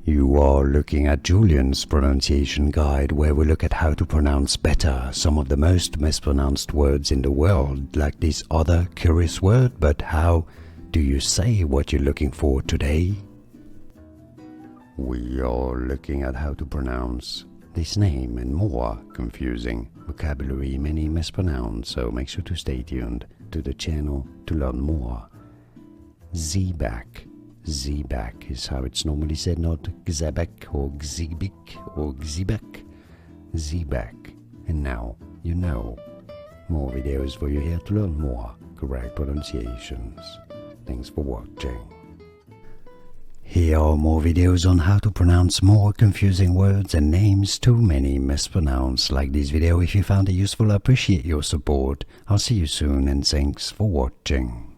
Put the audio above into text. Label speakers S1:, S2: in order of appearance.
S1: You are looking at Julian's pronunciation guide, where we look at how to pronounce better some of the most mispronounced words in the world, like this other curious word. But how do you say what you're looking for today? We are looking at how to pronounce this name and more confusing vocabulary many mispronounce, so make sure to stay tuned to the channel to learn more. Xebec. Xebec is how it's normally said, not Xebec or Xebec or Xebec. Xebec. And now you know. More videos for you here to learn more correct pronunciations. Thanks for watching. Here are more videos on how to pronounce more confusing words and names too many mispronounced. Like this video if you found it useful. I appreciate your support. I'll see you soon and thanks for watching.